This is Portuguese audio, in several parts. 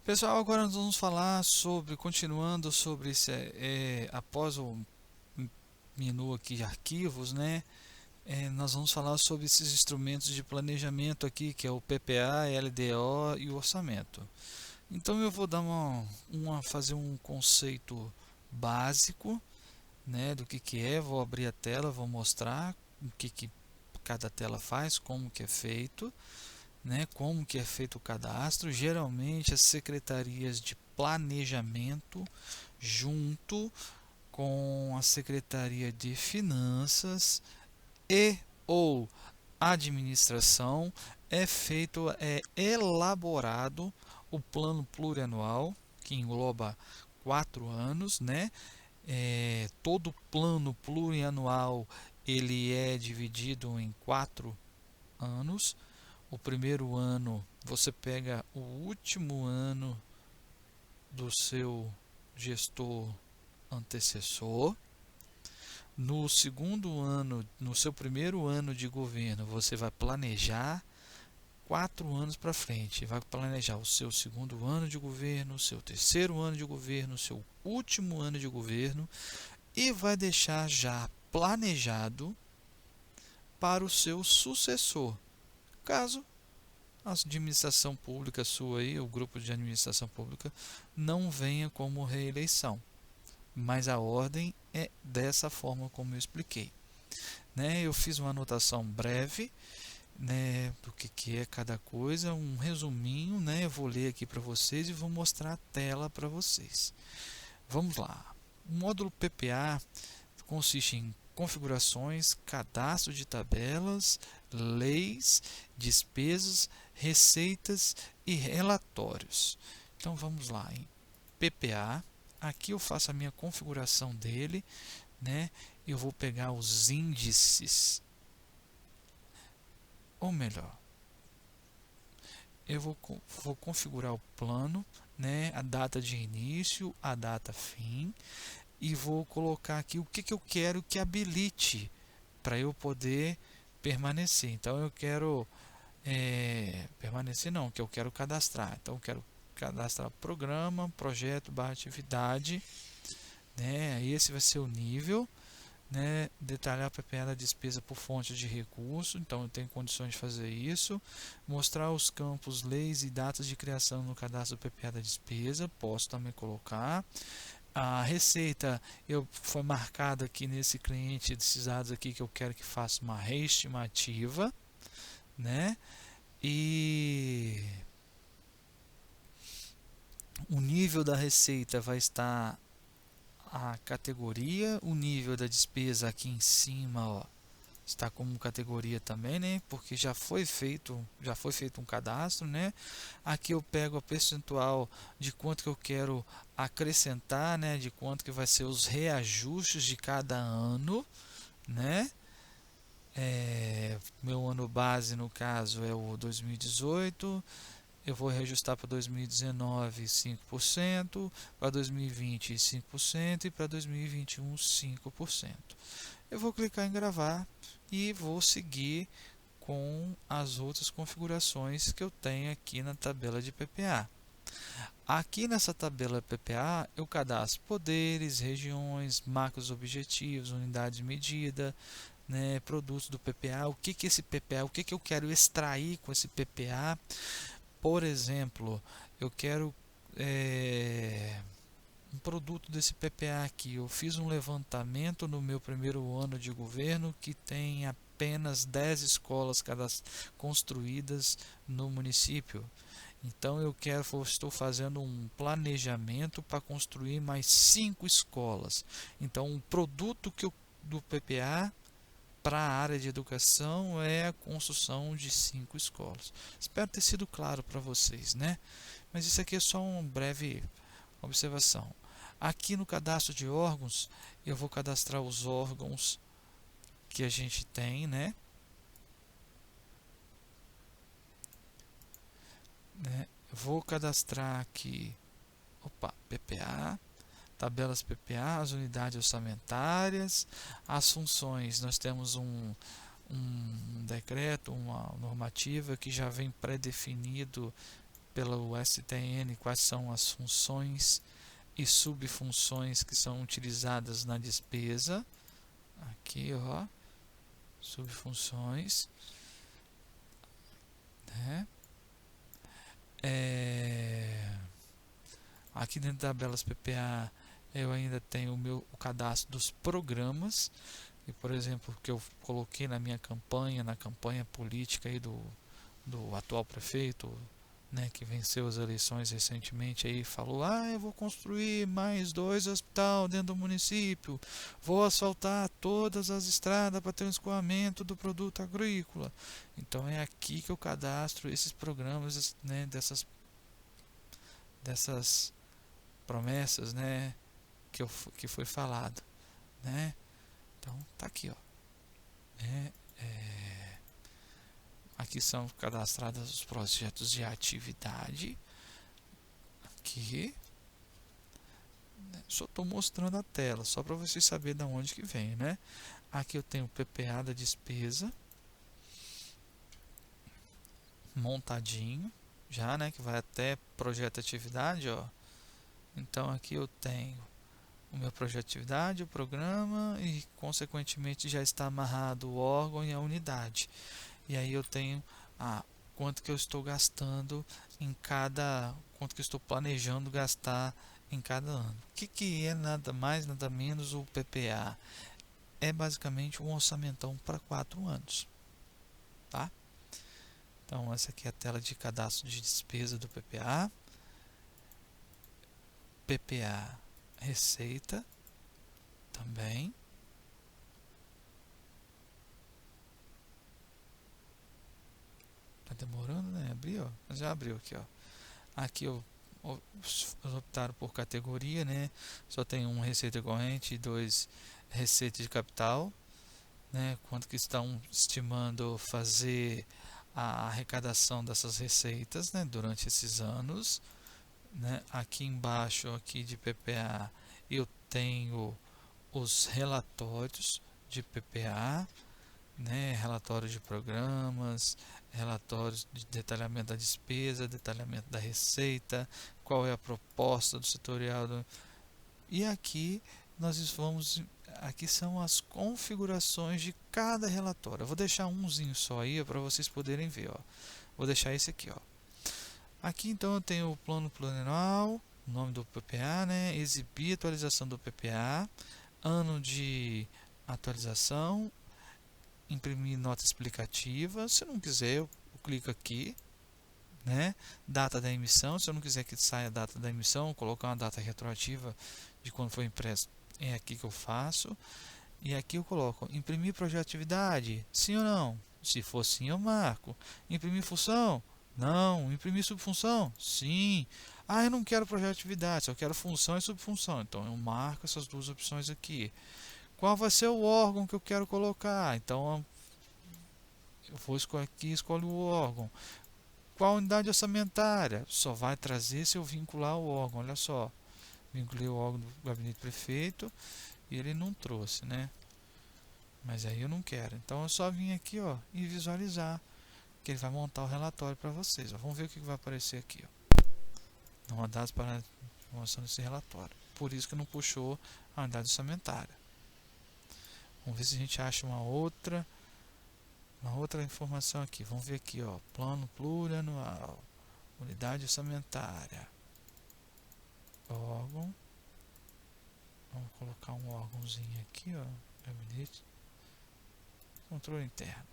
Pessoal, agora nós vamos falar continuando sobre após o menu aqui de arquivos, né? Nós vamos falar sobre esses instrumentos de planejamento aqui, que é o PPA, LDO e o orçamento. Então eu vou dar fazer um conceito básico, né, do que é. Vou abrir a tela, vou mostrar o que cada tela faz, como que é feito, né, como que é feito o cadastro. Geralmente as secretarias de planejamento, junto com a secretaria de finanças e ou administração, é elaborado o plano plurianual, que engloba 4 anos, né? Todo plano plurianual ele é dividido em 4 anos. O primeiro ano você pega o último ano do seu gestor antecessor. No segundo ano, no seu primeiro ano de governo, você vai planejar 4 anos para frente. Vai planejar o seu segundo ano de governo, o seu terceiro ano de governo, o seu último ano de governo e vai deixar já planejado para o seu sucessor. Caso a administração pública sua aí, o grupo de administração pública, não venha como reeleição. Mas a ordem é dessa forma como eu expliquei. Né? Eu fiz uma anotação breve, né, do que é cada coisa, um resuminho, né? Eu vou ler aqui para vocês e vou mostrar a tela para vocês. Vamos lá. O módulo PPA consiste em configurações, cadastro de tabelas, leis, despesas, receitas e relatórios. Então vamos lá, em PPA, aqui eu faço a minha configuração dele, né? Eu vou pegar os índices, ou melhor, vou configurar o plano, né? A data de início, a data fim, e vou colocar aqui o que eu quero que habilite para eu poder permanecer. Então eu quero permanecer não, que eu quero cadastrar. Então eu quero cadastrar programa, projeto, barra atividade, né? Esse vai ser o nível, né? Detalhar a PPA da despesa por fonte de recurso, então eu tenho condições de fazer isso. Mostrar os campos, leis e datas de criação no cadastro do PPA da despesa, posso também colocar. A receita foi marcada aqui nesse cliente desses dados aqui que eu quero que faça uma reestimativa, né? E o nível da receita vai estar a categoria, o nível da despesa aqui em cima, ó, está como categoria também, né? Porque já foi feito um cadastro, né? Aqui eu pego a percentual de quanto que eu quero acrescentar, né? De quanto que vai ser os reajustes de cada ano, né? Meu ano base no caso é o 2018. Eu vou reajustar para 2019 5%, para 2020 5% e para 2021 5%. Eu vou clicar em gravar e vou seguir com as outras configurações que eu tenho aqui na tabela de PPA. Aqui nessa tabela PPA eu cadastro poderes, regiões, marcos objetivos, unidades de medida, né, produtos do PPA, o que esse PPA, o que eu quero extrair com esse PPA. Por exemplo, eu quero um produto desse PPA aqui. Eu fiz um levantamento no meu primeiro ano de governo que tem apenas 10 escolas construídas no município. Então estou fazendo um planejamento para construir mais 5 escolas. Então o produto do PPA para a área de educação é a construção de 5 escolas. Espero ter sido claro para vocês, né? Mas isso aqui é só uma breve observação. Aqui no cadastro de órgãos, eu vou cadastrar os órgãos que a gente tem, né? Vou cadastrar aqui, PPA, tabelas PPA, as unidades orçamentárias, as funções. Nós temos um decreto, uma normativa que já vem pré-definido pelo STN quais são as funções e subfunções que são utilizadas na despesa. Aqui, ó, subfunções, né? Aqui dentro da tabelas PPA eu ainda tenho o cadastro dos programas, e por exemplo, que eu coloquei na minha campanha, na campanha política aí do atual prefeito, né, que venceu as eleições recentemente, aí falou: eu vou construir mais 2 hospitais dentro do município, vou asfaltar todas as estradas para ter um escoamento do produto agrícola. Então é aqui que eu cadastro esses programas, né, dessas promessas, né, que foi falado, né? Então tá aqui, ó. Aqui são cadastrados os projetos de atividade. Aqui, né? Só estou mostrando a tela, só para vocês saberem de onde que vem, né? Aqui eu tenho o PPA da despesa montadinho, já, né? Que vai até projeto de atividade, ó. Então aqui eu tenho o meu projeto de atividade, o programa e consequentemente já está amarrado o órgão e a unidade. E aí eu tenho quanto que eu estou gastando em quanto que eu estou planejando gastar em cada ano. O que é nada mais, nada menos o PPA? É basicamente um orçamentão para 4 anos, tá? Então essa aqui é a tela de cadastro de despesa do PPA. PPA receita também. Tá demorando, né? Abriu, já abriu aqui, ó. Aqui eles optaram por categoria, né? Só tem uma receita corrente e 2 receitas de capital, né? Quanto que estão estimando fazer a arrecadação dessas receitas, né, durante esses anos, né? Aqui embaixo, aqui de PPA, eu tenho os relatórios de PPA, né, relatórios de programas, relatórios de detalhamento da despesa, detalhamento da receita, qual é a proposta do setorial. E aqui aqui são as configurações de cada relatório. Eu vou deixar umzinho só aí para vocês poderem ver, ó. Vou deixar esse aqui, ó. Aqui então eu tenho o plano plurianual, o nome do PPA, né, exibir atualização do PPA, ano de atualização, imprimir nota explicativa. Se eu não quiser, eu clico aqui, né? Data da emissão. Se eu não quiser que saia a data da emissão, colocar uma data retroativa de quando foi impresso, é aqui que eu faço. E aqui eu coloco imprimir projeto de atividade, sim ou não? Se for sim, eu marco. Imprimir função? Não. Imprimir subfunção? Sim. Eu não quero projeto de atividade, só quero função e subfunção. Então eu marco essas duas opções aqui. Qual vai ser o órgão que eu quero colocar? Então eu vou aqui, escolho o órgão. Qual unidade orçamentária? Só vai trazer se eu vincular o órgão. Olha só, vinculei o órgão do gabinete prefeito e ele não trouxe, né? Mas aí eu não quero. Então eu só vim aqui, ó, e visualizar que ele vai montar o relatório para vocês. Ó. Vamos ver o que vai aparecer aqui, ó. Não há dados para informação desse relatório. Por isso que não puxou a unidade orçamentária. Vamos ver se a gente acha uma outra informação aqui. Vamos ver aqui, ó, plano plurianual, unidade orçamentária, órgão. Vamos colocar um órgãozinho aqui, ó, gabinete, controle interno.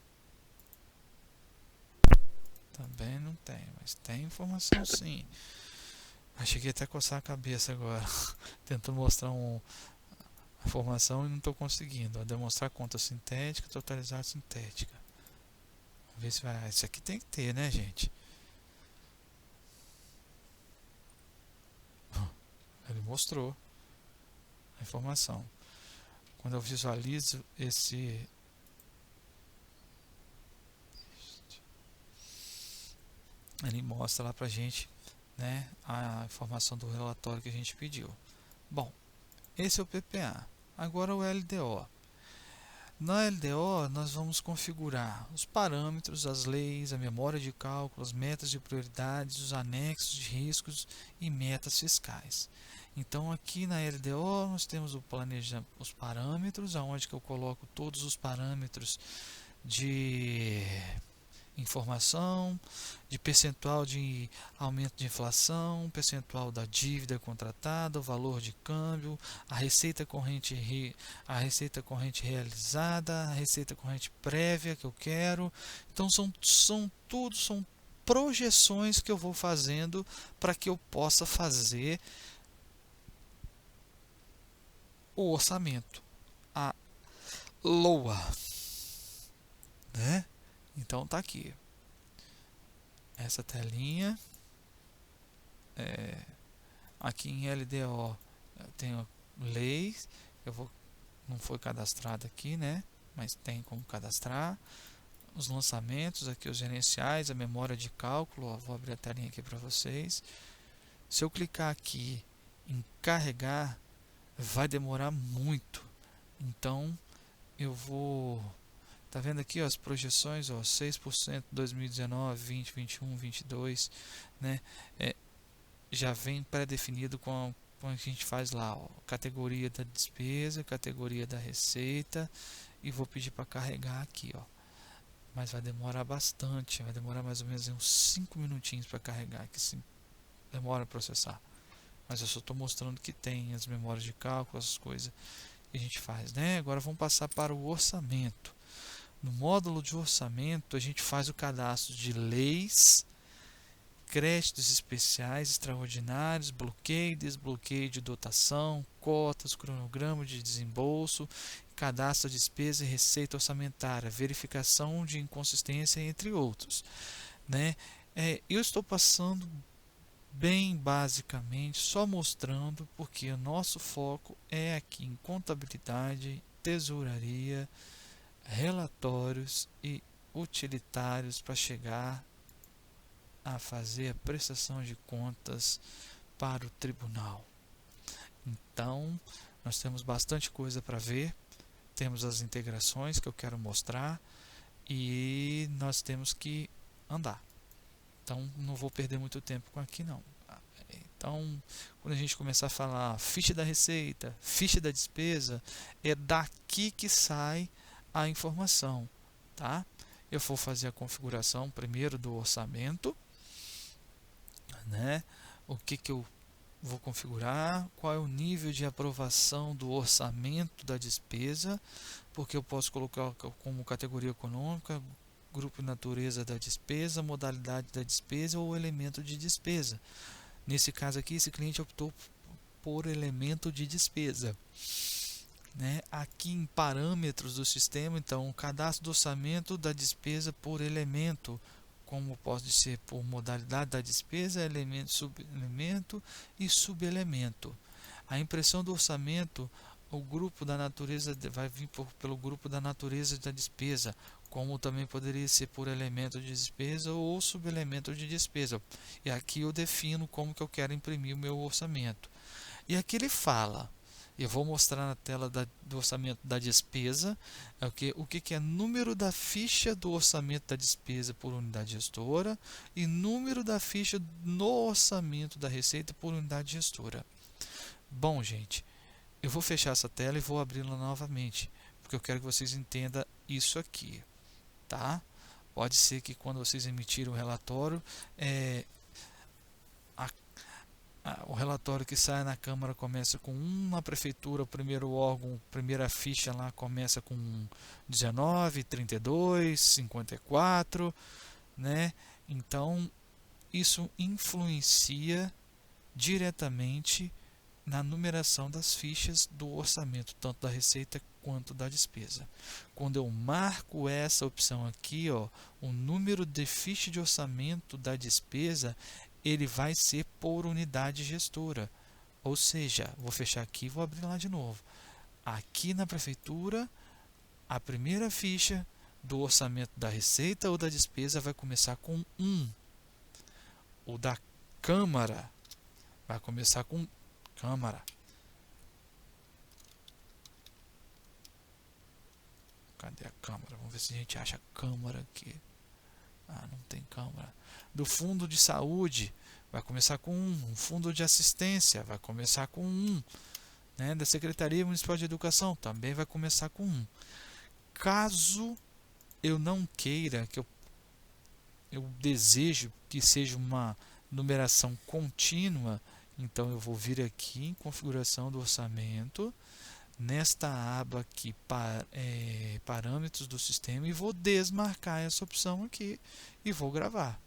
Também não tem, mas tem informação sim. Cheguei até a coçar a cabeça agora, tentando mostrar informação e não estou conseguindo. Demonstrar conta sintética, totalizar sintética. Vamos ver se vai. Isso aqui tem que ter, né, gente? Ele mostrou a informação. Quando eu visualizo ele mostra lá pra gente, né, a informação do relatório que a gente pediu. Bom, esse é o PPA. Agora o LDO. Na LDO, nós vamos configurar os parâmetros, as leis, a memória de cálculo, as metas de prioridades, os anexos de riscos e metas fiscais. Então, aqui na LDO, nós temos os parâmetros, onde que eu coloco todos os parâmetros de informação, de percentual de aumento de inflação, percentual da dívida contratada, o valor de câmbio, a receita corrente realizada, a receita corrente prévia que eu quero. Então são projeções que eu vou fazendo para que eu possa fazer o orçamento, a LOA, né? Então tá aqui essa telinha. Aqui em LDO eu tenho leis, não foi cadastrado aqui, né? Mas tem como cadastrar. Os lançamentos, aqui os gerenciais, a memória de cálculo, ó, vou abrir a telinha aqui para vocês. Se eu clicar aqui em carregar, vai demorar muito. Então eu vou, tá vendo aqui, ó, as projeções, ó, 6% 2019, 20, 21, 22, né? Já vem pré-definido com a que a gente faz lá, ó, categoria da despesa, categoria da receita, e vou pedir para carregar aqui, ó. Mas vai demorar bastante, vai demorar mais ou menos uns 5 minutinhos para carregar, que sim, demora a processar. Mas eu só estou mostrando que tem as memórias de cálculo, as coisas que a gente faz, né? Agora vamos passar para o orçamento. No módulo de orçamento, a gente faz o cadastro de leis, créditos especiais, extraordinários, bloqueio e desbloqueio de dotação, cotas, cronograma de desembolso, cadastro de despesa e receita orçamentária, verificação de inconsistência, entre outros, né? Eu estou passando bem basicamente, só mostrando, porque o nosso foco é aqui em contabilidade, tesouraria, relatórios e utilitários para chegar a fazer a prestação de contas para o tribunal. Então, nós temos bastante coisa para ver, temos as integrações que eu quero mostrar e nós temos que andar. Então, não vou perder muito tempo com aqui não. Então, quando a gente começar a falar ficha da receita, ficha da despesa, é daqui que sai a informação, tá? Eu vou fazer a configuração primeiro do orçamento, né? O que eu vou configurar, qual é o nível de aprovação do orçamento da despesa, porque eu posso colocar como categoria econômica, grupo e natureza da despesa, modalidade da despesa ou elemento de despesa. Nesse caso aqui, esse cliente optou por elemento de despesa, né? Aqui em parâmetros do sistema, então, cadastro do orçamento da despesa por elemento, como pode ser por modalidade da despesa, elemento, subelemento e subelemento. A impressão do orçamento, o grupo da natureza vai vir pelo grupo da natureza da despesa, como também poderia ser por elemento de despesa ou subelemento de despesa. E aqui eu defino como que eu quero imprimir o meu orçamento. E aqui ele fala, eu vou mostrar na tela do orçamento da despesa, o que é número da ficha do orçamento da despesa por unidade gestora e número da ficha no orçamento da receita por unidade gestora. Bom, gente, eu vou fechar essa tela e vou abri-la novamente, porque eu quero que vocês entendam isso aqui, tá? Pode ser que quando vocês emitirem o relatório, o relatório que sai na Câmara começa com 1, na Prefeitura, o primeiro órgão, primeira ficha lá começa com 19, 32, 54, né? Então, isso influencia diretamente na numeração das fichas do orçamento, tanto da receita quanto da despesa. Quando eu marco essa opção aqui, ó, o número de ficha de orçamento da despesa, ele vai ser por unidade gestora. Ou seja, vou fechar aqui e vou abrir lá de novo. Aqui na prefeitura, a primeira ficha do orçamento da receita ou da despesa vai começar com 1. O da Câmara vai começar com Câmara. Cadê a câmara? Vamos ver se a gente acha a câmara aqui. Ah, não tem câmara. Do fundo de saúde, vai começar com 1. O fundo de assistência vai começar com 1. Né? Da Secretaria Municipal de Educação também vai começar com 1. Caso eu não queira, que eu desejo que seja uma numeração contínua, então eu vou vir aqui em configuração do orçamento, nesta aba aqui, parâmetros do sistema, e vou desmarcar essa opção aqui e vou gravar.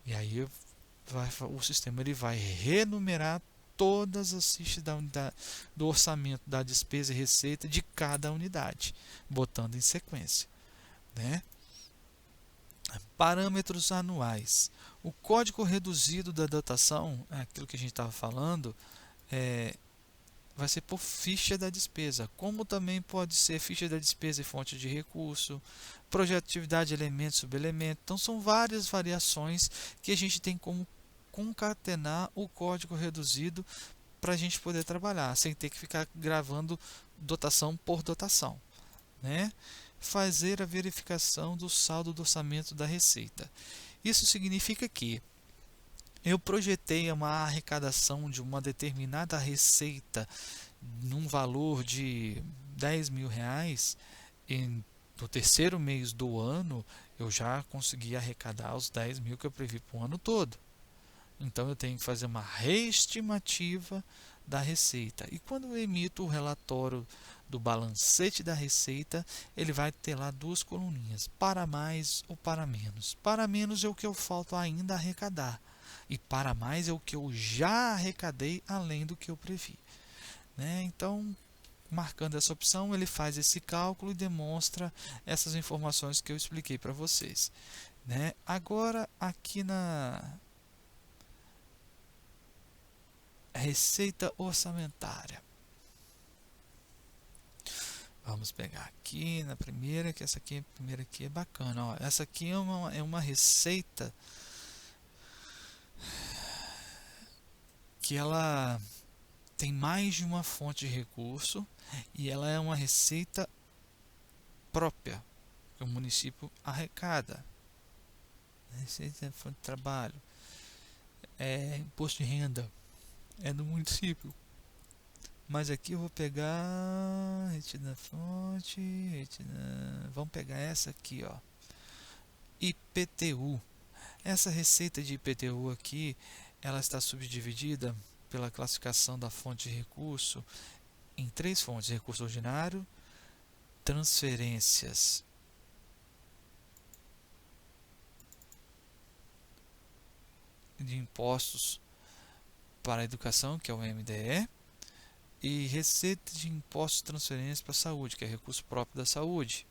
E aí o sistema ele vai renumerar todas as fichas do orçamento da despesa e receita de cada unidade, botando em sequência, né? Parâmetros anuais. O código reduzido da dotação, aquilo que a gente estava falando, vai ser por ficha da despesa, como também pode ser ficha da despesa e fonte de recurso, projeto de atividade, elemento, subelemento. Então são várias variações que a gente tem como concatenar o código reduzido para a gente poder trabalhar, sem ter que ficar gravando dotação por dotação, né? Fazer a verificação do saldo do orçamento da receita. Isso significa que eu projetei uma arrecadação de uma determinada receita num valor de R$ 10.000 e no terceiro mês do ano eu já consegui arrecadar os 10.000 que eu previ para o ano todo. Então eu tenho que fazer uma reestimativa da receita. E quando eu emito o relatório do balancete da receita, ele vai ter lá duas coluninhas, para mais ou para menos. Para menos é o que eu falto ainda arrecadar. E para mais é o que eu já arrecadei além do que eu previ, né? Então, marcando essa opção, ele faz esse cálculo e demonstra essas informações que eu expliquei para vocês, né? Agora, aqui na receita orçamentária, vamos pegar aqui na primeira, que essa aqui, a primeira aqui é bacana. Ó, essa aqui é uma receita que ela tem mais de uma fonte de recurso e ela é uma receita própria que o município arrecada. Receita de fonte de trabalho, imposto de renda, é do município. Mas aqui eu vou pegar retida da fonte, vamos pegar essa aqui, ó, IPTU. Essa receita de IPTU aqui, ela está subdividida pela classificação da fonte de recurso em 3 fontes: recurso ordinário, transferências de impostos para a educação, que é o MDE, e receita de impostos de transferências para a saúde, que é recurso próprio da saúde.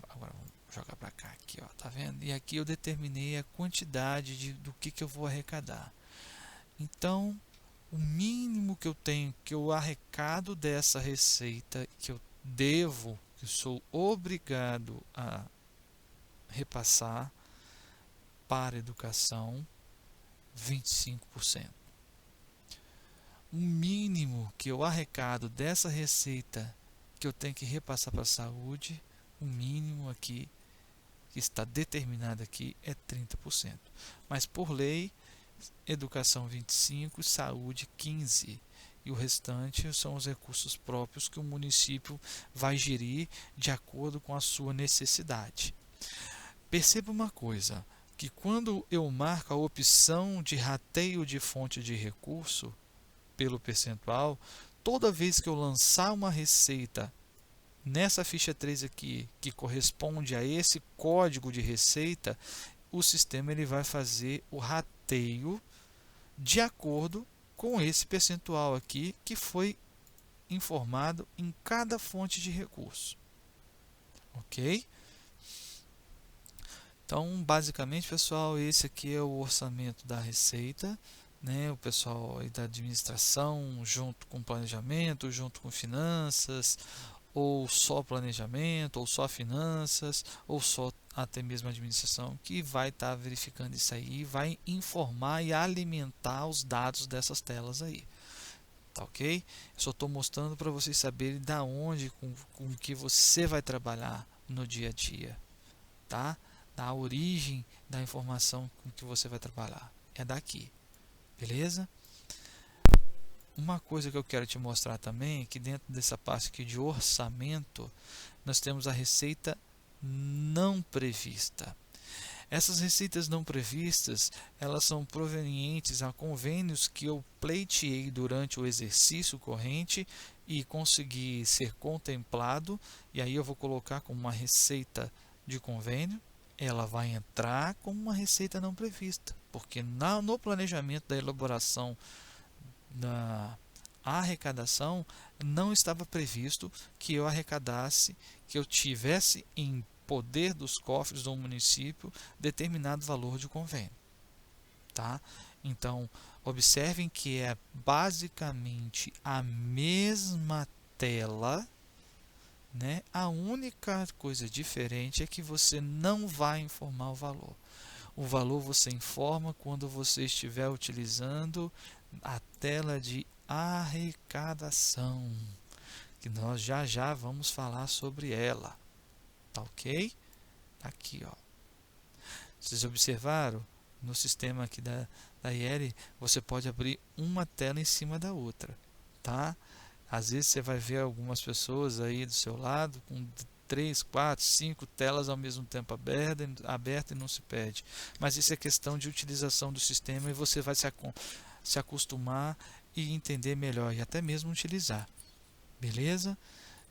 Agora vamos jogar para cá, aqui, ó, tá vendo? E aqui eu determinei a quantidade do que eu vou arrecadar. Então, o mínimo que eu tenho, que eu arrecado dessa receita, que eu devo, que eu sou obrigado a repassar para a educação, 25%. O mínimo que eu arrecado dessa receita, que eu tenho que repassar para a saúde, o mínimo aqui, que está determinado aqui, é 30%. Mas por lei, educação 25%, saúde 15%. E o restante são os recursos próprios que o município vai gerir de acordo com a sua necessidade. Perceba uma coisa, que quando eu marco a opção de rateio de fonte de recurso pelo percentual, toda vez que eu lançar uma receita nessa ficha 3 aqui, que corresponde a esse código de receita, o sistema ele vai fazer o rateio de acordo com esse percentual aqui que foi informado em cada fonte de recurso. Ok? Então, basicamente, pessoal, esse aqui é o orçamento da receita, né? O pessoal aí da administração, junto com planejamento, junto com finanças, ou só planejamento, ou só finanças, ou só até mesmo administração, que vai estar verificando isso aí e vai informar e alimentar os dados dessas telas aí. tá ok? Só estou mostrando para vocês saberem da onde, com que você vai trabalhar no dia a dia, tá? Da origem da informação com que você vai trabalhar. É daqui, beleza? Uma coisa que eu quero te mostrar também é que dentro dessa parte aqui de orçamento, nós temos a receita não prevista. Essas receitas não previstas, elas são provenientes a convênios que eu pleiteei durante o exercício corrente e consegui ser contemplado, e aí eu vou colocar como uma receita de convênio, ela vai entrar como uma receita não prevista, porque no planejamento da elaboração da arrecadação não estava previsto que eu arrecadasse, que eu tivesse em poder dos cofres do município determinado valor de convênio, tá? Então, observem que é basicamente a mesma tela, né? A única coisa diferente é que você não vai informar o valor. O valor você informa quando você estiver utilizando a tela de arrecadação, que nós já vamos falar sobre ela. Tá ok? Tá aqui, ó. Vocês observaram? No sistema aqui da IL, você pode abrir uma tela em cima da outra, tá? Às vezes você vai ver algumas pessoas aí do seu lado com 3, 4, 5 telas ao mesmo tempo aberta e não se perde. Mas isso é questão de utilização do sistema e você vai se acostumar e entender melhor e até mesmo utilizar. Beleza?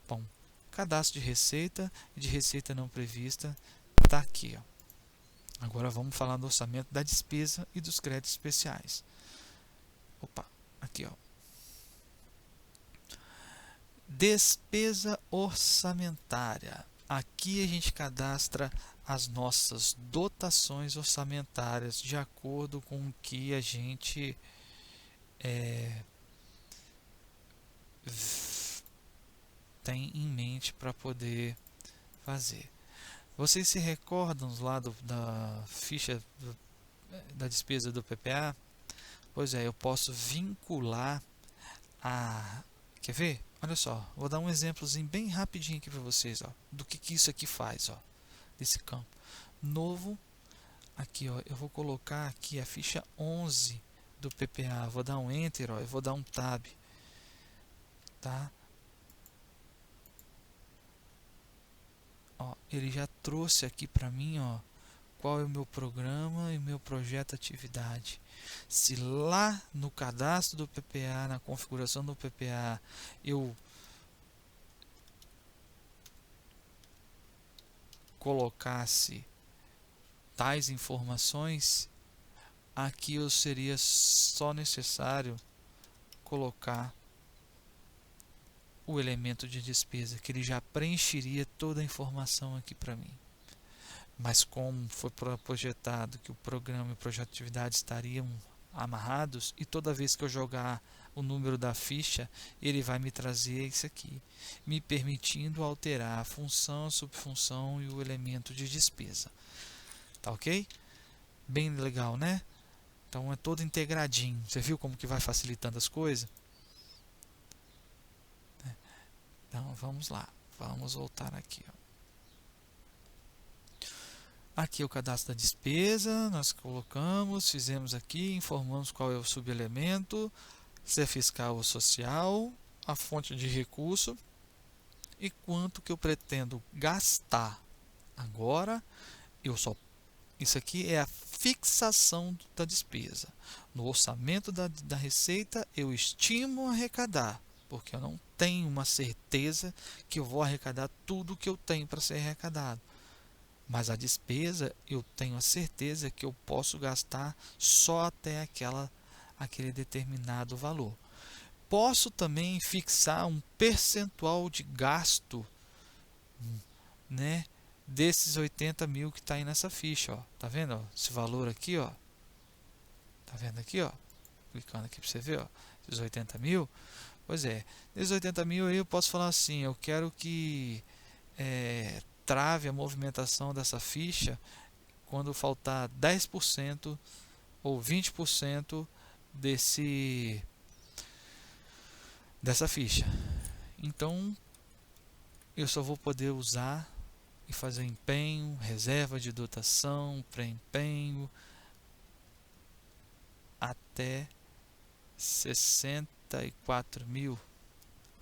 Bom, cadastro de receita e de receita não prevista está aqui, ó. Agora vamos falar do orçamento da despesa e dos créditos especiais. Opa, aqui, ó. Despesa orçamentária. Aqui a gente cadastra as nossas dotações orçamentárias de acordo com o que a gente tem em mente para poder fazer. Vocês se recordam lá da ficha da despesa do PPA? Pois é, eu posso vincular a... Quer ver? Olha só, vou dar um exemplozinho bem rapidinho aqui para vocês, ó, do que isso aqui faz, ó, desse campo. Novo, aqui, ó, eu vou colocar aqui a ficha 11 do PPA, vou dar um Enter, ó, eu vou dar um Tab, tá? Ó, ele já trouxe aqui para mim, ó, qual é o meu programa e o meu projeto atividade. Se lá no cadastro do PPA, na configuração do PPA, eu colocasse tais informações, aqui eu seria só necessário colocar o elemento de despesa, que ele já preencheria toda a informação aqui para mim. Mas como foi projetado que o programa e o projeto de atividade estariam amarrados, e toda vez que eu jogar o número da ficha, ele vai me trazer isso aqui, me permitindo alterar a função, a subfunção e o elemento de despesa. Tá ok? Bem legal, né? Então é todo integradinho. Você viu como que vai facilitando as coisas? Então vamos lá. Vamos voltar aqui, ó. Aqui é o cadastro da despesa, nós colocamos, fizemos aqui, informamos qual é o subelemento, se é fiscal ou social, a fonte de recurso e quanto que eu pretendo gastar. Agora, isso aqui é a fixação da despesa. No orçamento da receita, eu estimo arrecadar, porque eu não tenho uma certeza que eu vou arrecadar tudo que eu tenho para ser arrecadado. Mas a despesa, eu tenho a certeza que eu posso gastar só até aquele determinado valor. Posso também fixar um percentual de gasto, né, desses 80 mil que está aí nessa ficha. Ó. Tá vendo? Ó? Esse valor aqui, ó. Tá vendo aqui, ó? Clicando aqui para você ver, ó. Esses 80 mil. Pois é, desses 80 mil aí eu posso falar assim, eu quero que trave a movimentação dessa ficha quando faltar 10% ou 20% dessa ficha. Então eu só vou poder usar e fazer empenho, reserva de dotação, pré-empenho até 64 mil,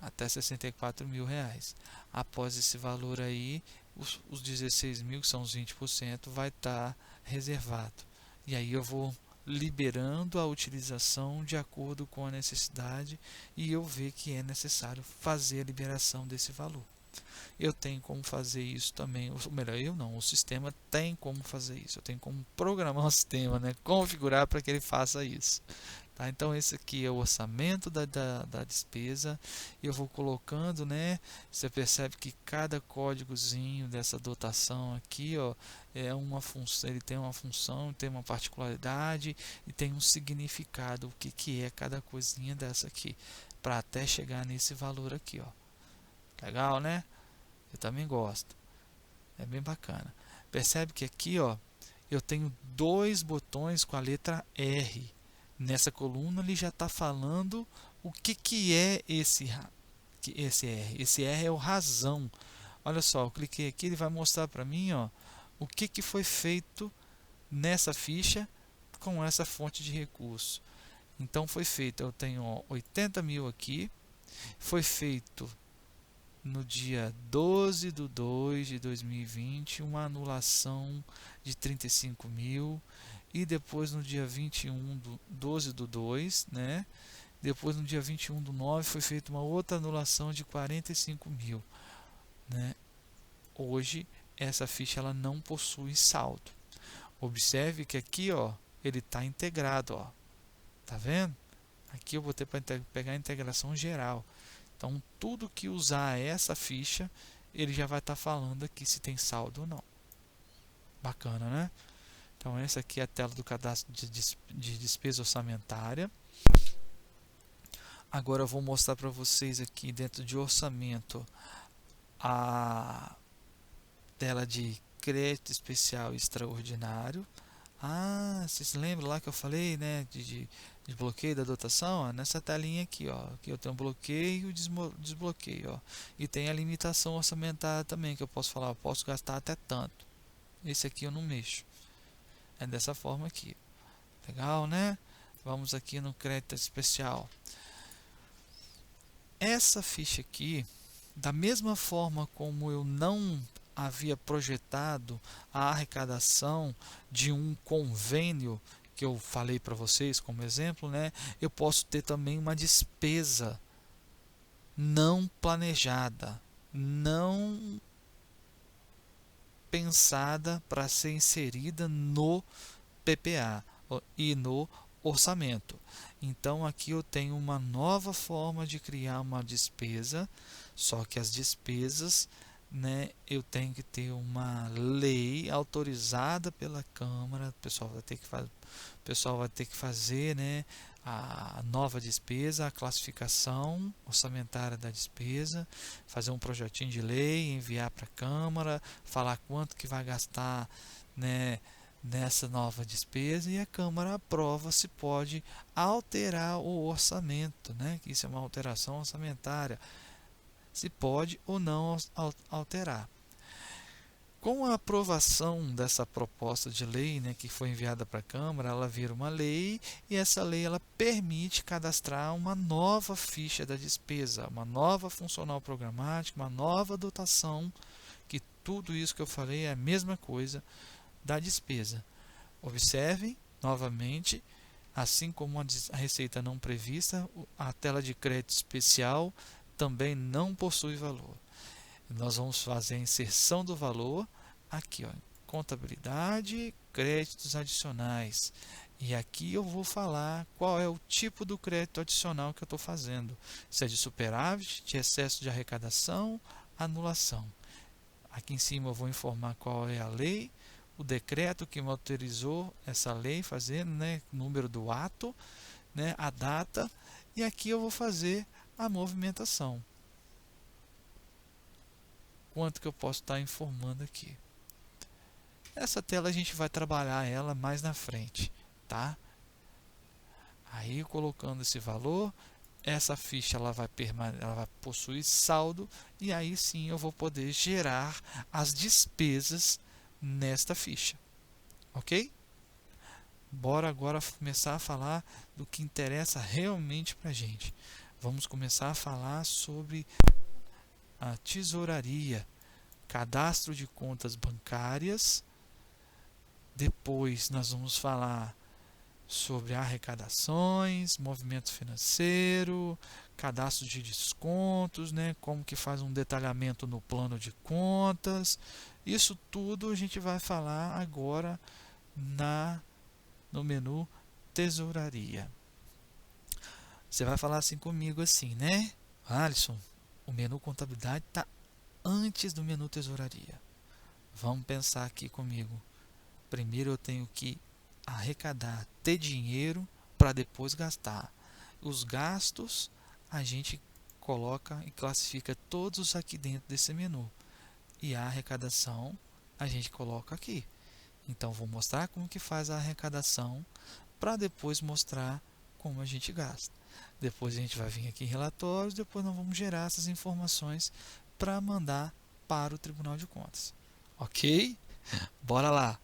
até 64 mil reais. Após esse valor aí, os 16 mil, que são os 20%, vai estar reservado. E aí eu vou liberando a utilização de acordo com a necessidade e eu ver que é necessário fazer a liberação desse valor. Eu tenho como fazer isso também, ou melhor, eu não, o sistema tem como fazer isso. Eu tenho como programar o sistema, né? Configurar para que ele faça isso. Tá? Então esse aqui é o orçamento da despesa. Eu vou colocando, né? Você percebe que cada códigozinho dessa dotação aqui, ó, é uma função, ele tem uma função, tem uma particularidade e tem um significado, o que que é cada coisinha dessa aqui, para até chegar nesse valor aqui, ó. Legal, né? Eu também gosto. É bem bacana. Percebe que aqui, ó, eu tenho dois botões com a letra R. Nessa coluna ele já está falando o que que é esse R. Esse R é o razão. Olha só, eu cliquei aqui, ele vai mostrar para mim, ó, o que que foi feito nessa ficha com essa fonte de recurso. Então foi feito, eu tenho, ó, 80 mil aqui, foi feito no dia 12/2/2020 uma anulação de 35 mil e depois no dia 21/12/2, né? Depois no dia 21/9 foi feita uma outra anulação de 45 mil, né? Hoje essa ficha ela não possui saldo. Observe que aqui, ó, ele está integrado, ó. Tá vendo? Aqui eu vou ter para pegar a integração geral. Então, tudo que usar essa ficha, ele já vai estar falando aqui se tem saldo ou não. Bacana, né? Então, essa aqui é a tela do cadastro de despesa orçamentária. Agora eu vou mostrar para vocês aqui dentro de orçamento a tela de crédito especial extraordinário. Ah, vocês lembram lá que eu falei, né, de bloqueio da dotação? Ó, nessa telinha aqui, ó, aqui eu tenho bloqueio e desbloqueio, ó, e tem a limitação orçamentária também, que eu posso falar, eu posso gastar até tanto. Esse aqui eu não mexo. É dessa forma aqui. Legal, né? Vamos aqui no crédito especial. Essa ficha aqui, da mesma forma como eu não havia projetado a arrecadação de um convênio que eu falei para vocês como exemplo, né? Eu posso ter também uma despesa não planejada, não pensada para ser inserida no PPA e no orçamento. Então aqui eu tenho uma nova forma de criar uma despesa, só que as despesas, né, eu tenho que ter uma lei autorizada pela Câmara. O pessoal vai ter que fazer, né, a nova despesa, a classificação orçamentária da despesa, fazer um projetinho de lei, enviar para a Câmara, falar quanto que vai gastar, né, nessa nova despesa, e a Câmara aprova se pode alterar o orçamento, né, que isso é uma alteração orçamentária, se pode ou não alterar. Com a aprovação dessa proposta de lei, né, que foi enviada para a Câmara, ela vira uma lei, e essa lei ela permite cadastrar uma nova ficha da despesa, uma nova funcional programática, uma nova dotação, que tudo isso que eu falei é a mesma coisa da despesa. Observem novamente, assim como a receita não prevista, a tela de crédito especial também não possui valor. Nós vamos fazer a inserção do valor aqui, ó, contabilidade, créditos adicionais. E aqui eu vou falar qual é o tipo do crédito adicional que eu estou fazendo. Se é de superávit, de excesso de arrecadação, anulação. Aqui em cima eu vou informar qual é a lei, o decreto que me autorizou essa lei fazendo, né, o número do ato, né, a data, e aqui eu vou fazer a movimentação. Quanto que eu posso estar informando aqui. Essa tela a gente vai trabalhar ela mais na frente, tá? Aí colocando esse valor, essa ficha ela vai possuir saldo e aí sim eu vou poder gerar as despesas nesta ficha, ok? Bora agora começar a falar do que interessa realmente para a gente. Vamos começar a falar sobre a tesouraria, cadastro de contas bancárias. Depois nós vamos falar sobre arrecadações, movimento financeiro, cadastro de descontos, né? Como que faz um detalhamento no plano de contas. Isso tudo a gente vai falar agora no menu tesouraria. Você vai falar assim comigo assim, né? Alisson, o menu contabilidade está antes do menu tesouraria. Vamos pensar aqui comigo. Primeiro eu tenho que arrecadar, ter dinheiro para depois gastar. Os gastos a gente coloca e classifica todos aqui dentro desse menu. E a arrecadação a gente coloca aqui. Então vou mostrar como que faz a arrecadação para depois mostrar como a gente gasta. Depois a gente vai vir aqui em relatórios, depois nós vamos gerar essas informações para mandar para o Tribunal de Contas. Ok? Bora lá!